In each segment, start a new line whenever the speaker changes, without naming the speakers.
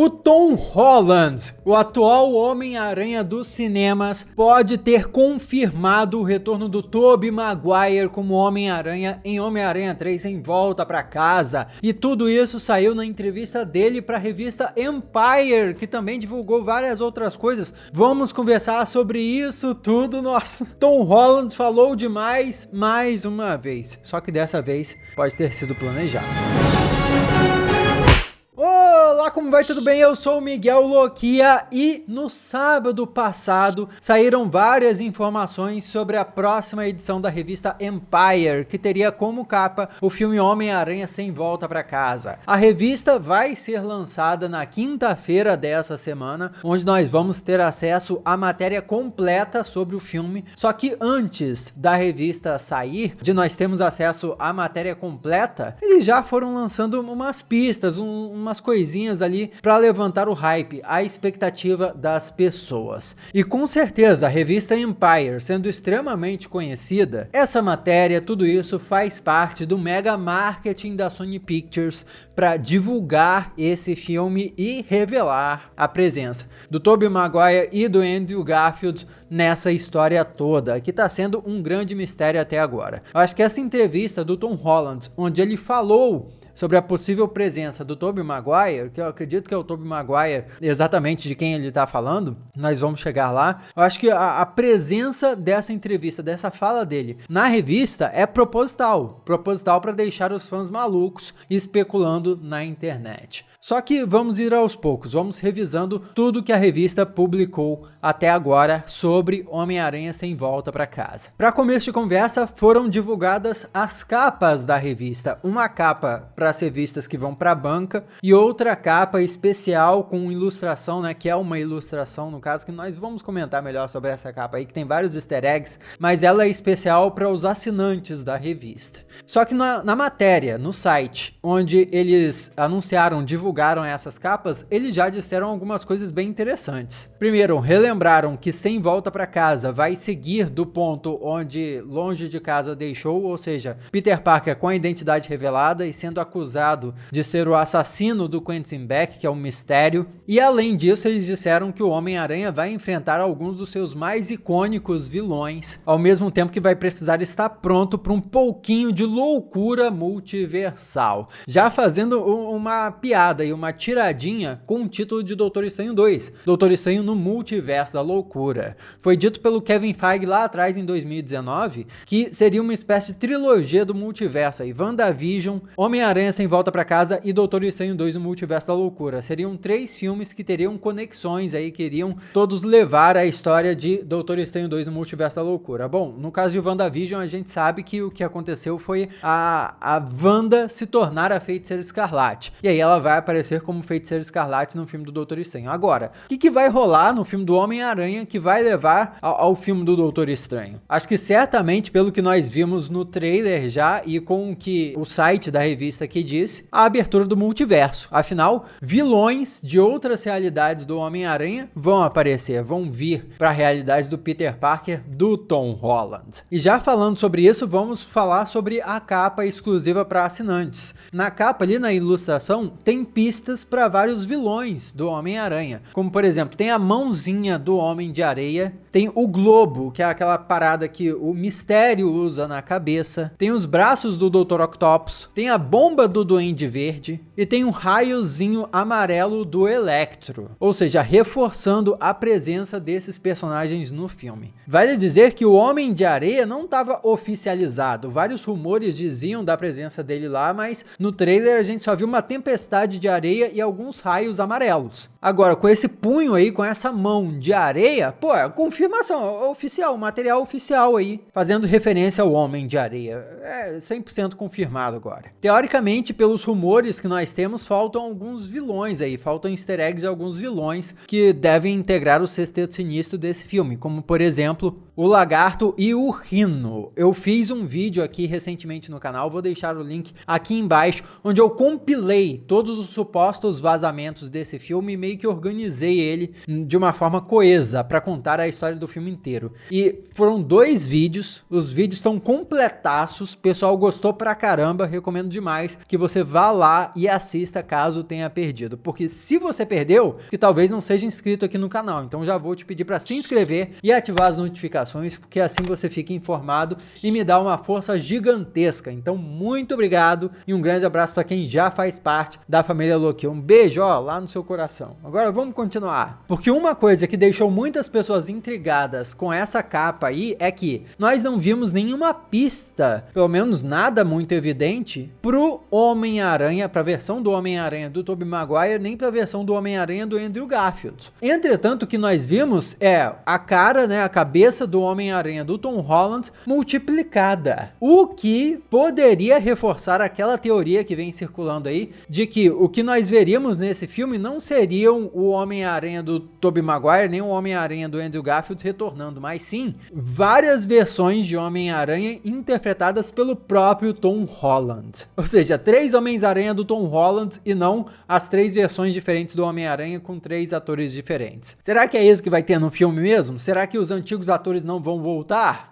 O Tom Holland, o atual Homem-Aranha dos cinemas, pode ter confirmado o retorno do Tobey Maguire como Homem-Aranha em Homem-Aranha 3 Sem Volta Pra Casa. E tudo isso saiu na entrevista dele para a revista Empire, que também divulgou várias outras coisas. Vamos conversar sobre isso tudo. Nossa, Tom Holland falou demais mais uma vez, só que dessa vez pode ter sido planejado. Olá, como vai? Tudo bem? Eu sou o Miguel Loquia e no sábado passado saíram várias informações sobre a próxima edição da revista Empire, que teria como capa o filme Homem-Aranha Sem Volta Pra Casa. A revista vai ser lançada na quinta-feira dessa semana, onde nós vamos ter acesso à matéria completa sobre o filme. Só que antes da revista sair, de nós termos acesso à matéria completa, eles já foram lançando umas pistas, umas coisinhas ali para levantar o hype, a expectativa das pessoas. E com certeza a revista Empire sendo extremamente conhecida, essa matéria, tudo isso faz parte do mega marketing da Sony Pictures para divulgar esse filme e revelar a presença do Tobey Maguire e do Andrew Garfield nessa história toda, que está sendo um grande mistério até agora. Eu acho que essa entrevista do Tom Holland, onde ele falou sobre a possível presença do Tobey Maguire, que eu acredito que é o Tobey Maguire exatamente de quem ele tá falando, nós vamos chegar lá. Eu acho que a presença dessa entrevista, dessa fala dele na revista é proposital para deixar os fãs malucos especulando na internet. Só que vamos ir aos poucos, vamos revisando tudo que a revista publicou até agora sobre Homem-Aranha Sem Volta Pra Casa. Para começo de conversa, foram divulgadas as capas da revista, uma capa para as revistas que vão para a banca e outra capa especial com ilustração, né, que é uma ilustração no caso, que nós vamos comentar melhor sobre essa capa aí, que tem vários easter eggs, mas ela é especial para os assinantes da revista. Só que na matéria, no site, onde eles anunciaram, divulgaram essas capas, eles já disseram algumas coisas bem interessantes. Primeiro, relembraram que Sem Volta Pra Casa vai seguir do ponto onde Longe de Casa deixou, ou seja, Peter Parker com a identidade revelada e sendo acusado de ser o assassino do Quentin Beck, que é um mistério. E além disso, eles disseram que o Homem-Aranha vai enfrentar alguns dos seus mais icônicos vilões, ao mesmo tempo que vai precisar estar pronto para um pouquinho de loucura multiversal. Já fazendo uma piada e uma tiradinha com o título de Doutor Estranho 2, Doutor Estranho no Multiverso da Loucura. Foi dito pelo Kevin Feige lá atrás, em 2019, que seria uma espécie de trilogia do multiverso aí, WandaVision, Homem-Aranha Sem Volta Pra Casa e Doutor Estranho 2 no Multiverso da Loucura. Seriam 3 filmes que teriam conexões aí, queriam todos levar a história de Doutor Estranho 2 no Multiverso da Loucura. Bom, no caso de WandaVision, a gente sabe que o que aconteceu foi a Wanda se tornar a Feiticeira Escarlate. E aí ela vai aparecer como Feiticeira Escarlate no filme do Doutor Estranho. Agora, o que vai rolar no filme do Homem-Aranha que vai levar ao filme do Doutor Estranho? Acho que certamente, pelo que nós vimos no trailer já e com o que o site da revista que disse, a abertura do multiverso. Afinal, vilões de outras realidades do Homem-Aranha vão aparecer, vão vir para a realidade do Peter Parker do Tom Holland. E já falando sobre isso, vamos falar sobre a capa exclusiva para assinantes. Na capa ali, na ilustração, tem pistas para vários vilões do Homem-Aranha, como por exemplo, tem a mãozinha do Homem de Areia, tem o globo, que é aquela parada que o Mistério usa na cabeça, tem os braços do Dr. Octopus, tem a bomba do Duende Verde e tem um raiozinho amarelo do Electro, ou seja, reforçando a presença desses personagens no filme. Vale dizer que o Homem de Areia não estava oficializado, vários rumores diziam da presença dele lá, mas no trailer a gente só viu uma tempestade de areia e alguns raios amarelos. Agora, com esse punho aí, com essa mão de areia, pô, é confirmação oficial, material oficial aí, fazendo referência ao Homem de Areia. É 100% confirmado agora. Teoricamente, pelos rumores que nós temos, faltam alguns vilões aí, faltam easter eggs de alguns vilões que devem integrar o sexteto sinistro desse filme, como por exemplo, o lagarto e o Rhino. Eu fiz um vídeo aqui recentemente no canal, vou deixar o link aqui embaixo, onde eu compilei todos os supostos vazamentos desse filme e meio que organizei ele de uma forma coesa para contar a história do filme inteiro. E foram 2 vídeos, os vídeos estão completaços, o pessoal gostou pra caramba, recomendo demais que você vá lá e assista caso tenha perdido, porque se você perdeu, que talvez não seja inscrito aqui no canal, então já vou te pedir para se inscrever e ativar as notificações, porque assim você fica informado e me dá uma força gigantesca. Então muito obrigado e um grande abraço para quem já faz parte da família Loki. Um beijo, ó, lá no seu coração. Agora vamos continuar, porque uma coisa que deixou muitas pessoas intrigadas com essa capa aí é que nós não vimos nenhuma pista, pelo menos nada muito evidente, pro Homem-Aranha, pra versão do Homem-Aranha do Tobey Maguire, nem pra versão do Homem-Aranha do Andrew Garfield. Entretanto, o que nós vimos é a cara, né, a cabeça do Homem-Aranha do Tom Holland multiplicada, o que poderia reforçar aquela teoria que vem circulando aí, de que o que nós veríamos nesse filme não seriam o Homem-Aranha do Tobey Maguire, nem o Homem-Aranha do Andrew Garfield retornando, mas sim várias versões de Homem-Aranha interpretadas pelo próprio Tom Holland. Ou seja, 3 Homens-Aranha do Tom Holland e não as 3 versões diferentes do Homem-Aranha com 3 atores diferentes. Será que é isso que vai ter no filme mesmo? Será que os antigos atores não vão voltar?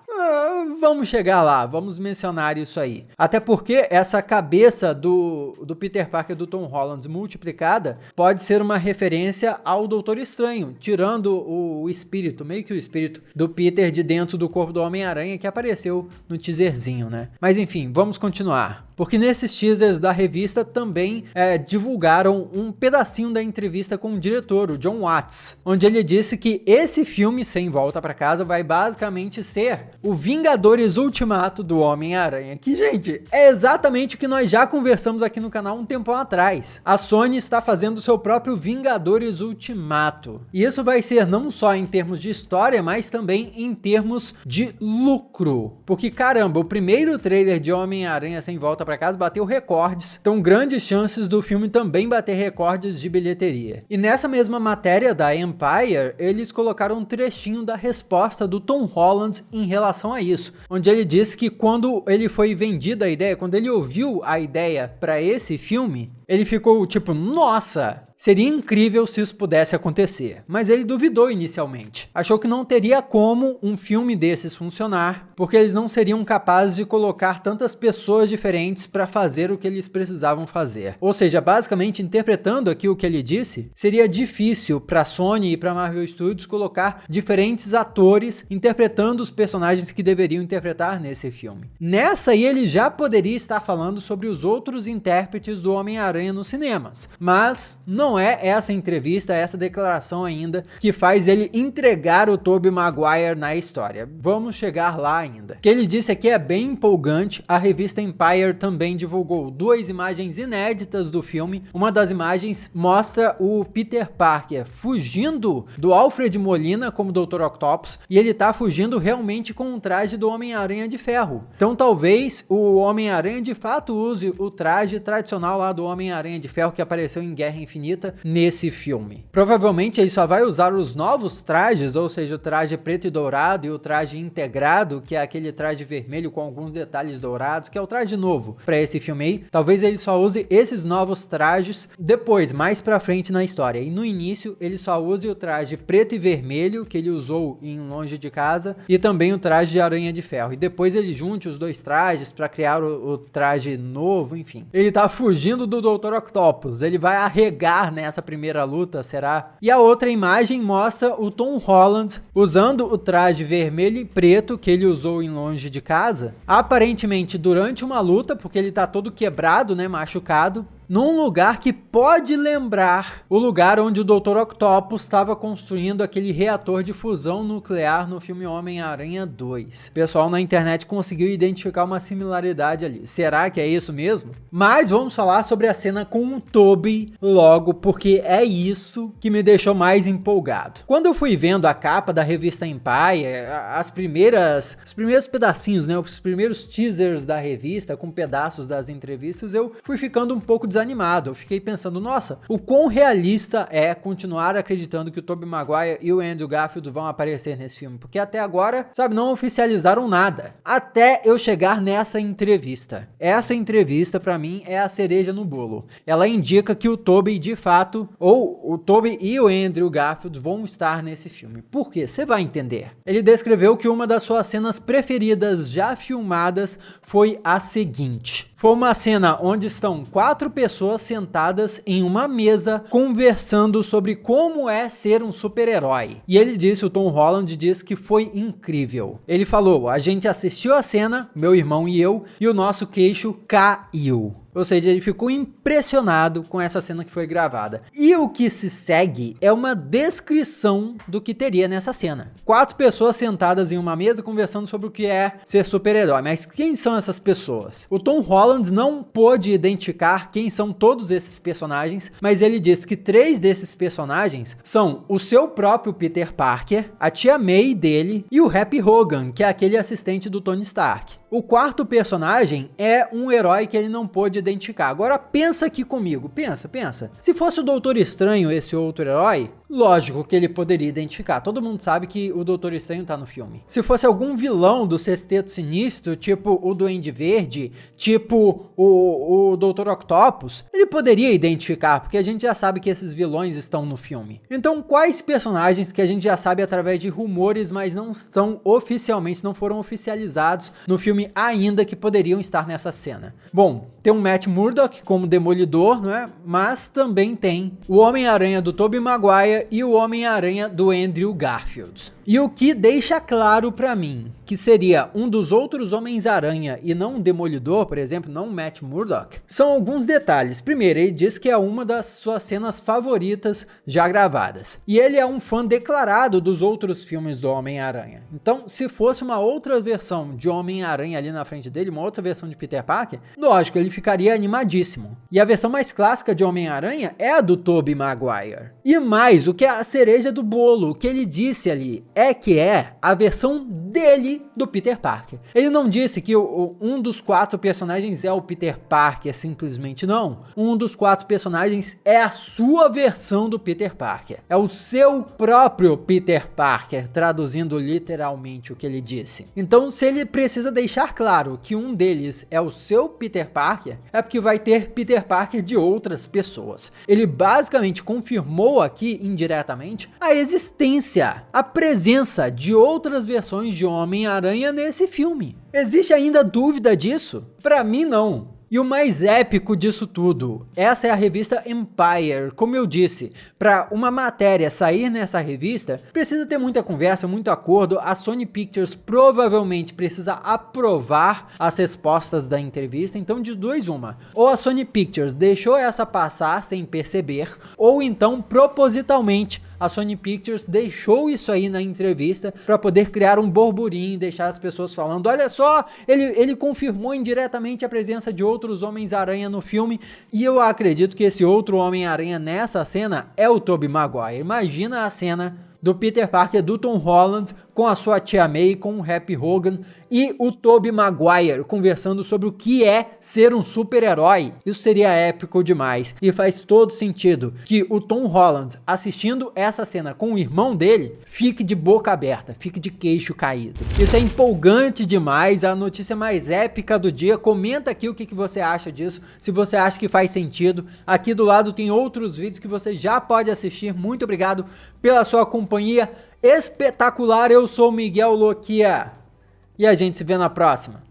Vamos chegar lá, vamos mencionar isso aí. Até porque essa cabeça do Peter Parker do Tom Holland multiplicada pode ser uma referência ao Doutor Estranho, tirando o espírito, meio que o espírito do Peter de dentro do corpo do Homem-Aranha que apareceu no teaserzinho, né? Mas enfim, vamos continuar. Porque nesses teasers da revista também divulgaram um pedacinho da entrevista com o diretor, o Jon Watts, onde ele disse que esse filme, Sem Volta Pra Casa, vai basicamente ser o Vingadores Ultimato do Homem-Aranha. Que, gente, é exatamente o que nós já conversamos aqui no canal um tempo atrás. A Sony está fazendo o seu próprio Vingadores Ultimato. E isso vai ser não só em termos de história, mas também em termos de lucro. Porque, caramba, o primeiro trailer de Homem-Aranha Sem Volta Pra Casa bateu recordes, então grandes chances do filme também bater recordes de bilheteria. E nessa mesma matéria da Empire, eles colocaram um trechinho da resposta do Tom Holland em relação a isso, onde ele disse que quando ele foi vendido a ideia, quando ele ouviu a ideia para esse filme, ele ficou tipo, nossa, seria incrível se isso pudesse acontecer. Mas ele duvidou inicialmente. Achou que não teria como um filme desses funcionar, porque eles não seriam capazes de colocar tantas pessoas diferentes para fazer o que eles precisavam fazer. Ou seja, basicamente, interpretando aqui o que ele disse, seria difícil para a Sony e para a Marvel Studios colocar diferentes atores interpretando os personagens que deveriam interpretar nesse filme. Nessa aí, ele já poderia estar falando sobre os outros intérpretes do Homem-Aranha nos cinemas, mas não é essa entrevista, essa declaração ainda que faz ele entregar o Tobey Maguire na história. Vamos chegar lá ainda. O que ele disse aqui é bem empolgante. A revista Empire também divulgou 2 imagens inéditas do filme. Uma das imagens mostra o Peter Parker fugindo do Alfred Molina como Dr. Octopus, e ele tá fugindo realmente com um traje do Homem-Aranha de Ferro. Então talvez o Homem-Aranha de fato use o traje tradicional lá do Homem-Aranha de Ferro que apareceu em Guerra Infinita nesse filme. Provavelmente ele só vai usar os novos trajes, ou seja, o traje preto e dourado e o traje integrado, que é aquele traje vermelho com alguns detalhes dourados, que é o traje novo para esse filme aí. Talvez ele só use esses novos trajes depois, mais pra frente na história. E no início ele só use o traje preto e vermelho que ele usou em Longe de Casa e também o traje de Aranha de Ferro. E depois ele junte os 2 trajes para criar o traje novo, enfim. Ele tá fugindo do Dr. Octopus. Ele vai arregar nessa primeira luta, será? E a outra imagem mostra o Tom Holland usando o traje vermelho e preto que ele usou em Longe de Casa, aparentemente durante uma luta, porque ele tá todo quebrado, né, machucado, num lugar que pode lembrar o lugar onde o Dr. Octopus estava construindo aquele reator de fusão nuclear no filme Homem-Aranha 2. O pessoal na internet conseguiu identificar uma similaridade ali. Será que é isso mesmo? Mas vamos falar sobre a cena com o Tobey logo, porque é isso que me deixou mais empolgado. Quando eu fui vendo a capa da revista Empire, os primeiros pedacinhos, né, os primeiros teasers da revista com pedaços das entrevistas, eu fui ficando um pouco desanimado desanimado. Eu fiquei pensando, nossa, o quão realista é continuar acreditando que o Tobey Maguire e o Andrew Garfield vão aparecer nesse filme, porque até agora, sabe, não oficializaram nada. Até eu chegar nessa entrevista. Essa entrevista, pra mim, é a cereja no bolo. Ela indica que o Tobey, de fato, ou o Tobey e o Andrew Garfield vão estar nesse filme. Por quê? Você vai entender. Ele descreveu que uma das suas cenas preferidas já filmadas foi a seguinte. Foi uma cena onde estão 4 pessoas sentadas em uma mesa conversando sobre como é ser um super-herói. E ele disse, o Tom Holland disse que foi incrível. Ele falou, a gente assistiu a cena, meu irmão e eu, e o nosso queixo caiu. Ou seja, ele ficou impressionado com essa cena que foi gravada. E o que se segue é uma descrição do que teria nessa cena. 4 pessoas sentadas em uma mesa conversando sobre o que é ser super-herói. Mas quem são essas pessoas? O Tom Holland não pôde identificar quem são todos esses personagens, mas ele disse que 3 desses personagens são o seu próprio Peter Parker, a tia May dele e o Happy Hogan, que é aquele assistente do Tony Stark. O 4º personagem é um herói que ele não pôde identificar. Agora pensa aqui comigo, pensa. Se fosse o Doutor Estranho esse outro herói, lógico que ele poderia identificar. Todo mundo sabe que o Doutor Estranho tá no filme. Se fosse algum vilão do Sexteto Sinistro, tipo o Duende Verde, tipo o Doutor Octopus, ele poderia identificar, porque a gente já sabe que esses vilões estão no filme. Então, quais personagens que a gente já sabe através de rumores, mas não estão oficialmente, não foram oficializados no filme ainda, que poderiam estar nessa cena? Bom, tem um Matt Murdock como Demolidor, não é? Mas também tem o Homem-Aranha do Tobey Maguire e o Homem-Aranha do Andrew Garfield. E o que deixa claro pra mim que seria um dos outros Homens-Aranha e não um Demolidor, por exemplo, não o Matt Murdock, são alguns detalhes. Primeiro, ele diz que é uma das suas cenas favoritas já gravadas. E ele é um fã declarado dos outros filmes do Homem-Aranha. Então, se fosse uma outra versão de Homem-Aranha ali na frente dele, uma outra versão de Peter Parker, lógico, ele ficaria animadíssimo. E a versão mais clássica de Homem-Aranha é a do Tobey Maguire. E mais, o que é a cereja do bolo, o que ele disse ali, é que é a versão dele do Peter Parker. Ele não disse que um dos 4 personagens é o Peter Parker, simplesmente não. Um dos 4 personagens é a sua versão do Peter Parker. É o seu próprio Peter Parker, traduzindo literalmente o que ele disse. Então, se ele precisa deixar claro que um deles é o seu Peter Parker, é porque vai ter Peter Parker de outras pessoas. Ele basicamente confirmou aqui, indiretamente, a existência, a presença de outras versões de Homem-Aranha nesse filme. Existe ainda dúvida disso? Pra mim, não. E o mais épico disso tudo, essa é a revista Empire. Como eu disse, para uma matéria sair nessa revista, precisa ter muita conversa, muito acordo. A Sony Pictures provavelmente precisa aprovar as respostas da entrevista. Então, de 2 uma. Ou a Sony Pictures deixou essa passar sem perceber, ou então, propositalmente, a Sony Pictures deixou isso aí na entrevista para poder criar um burburinho, deixar as pessoas falando, olha só, ele confirmou indiretamente a presença de outros Homens-Aranha no filme, e eu acredito que esse outro Homem-Aranha nessa cena é o Tobey Maguire. Imagina a cena do Peter Parker do Tom Holland com a sua tia May, com o Happy Hogan e o Tobey Maguire conversando sobre o que é ser um super-herói. Isso seria épico demais e faz todo sentido que o Tom Holland, assistindo essa cena com o irmão dele, fique de boca aberta, fique de queixo caído. Isso é empolgante demais, a notícia mais épica do dia. Comenta aqui o que você acha disso, se você acha que faz sentido. Aqui do lado tem outros vídeos que você já pode assistir. Muito obrigado pela sua companhia espetacular. Eu sou o Miguel Loquia e a gente se vê na próxima.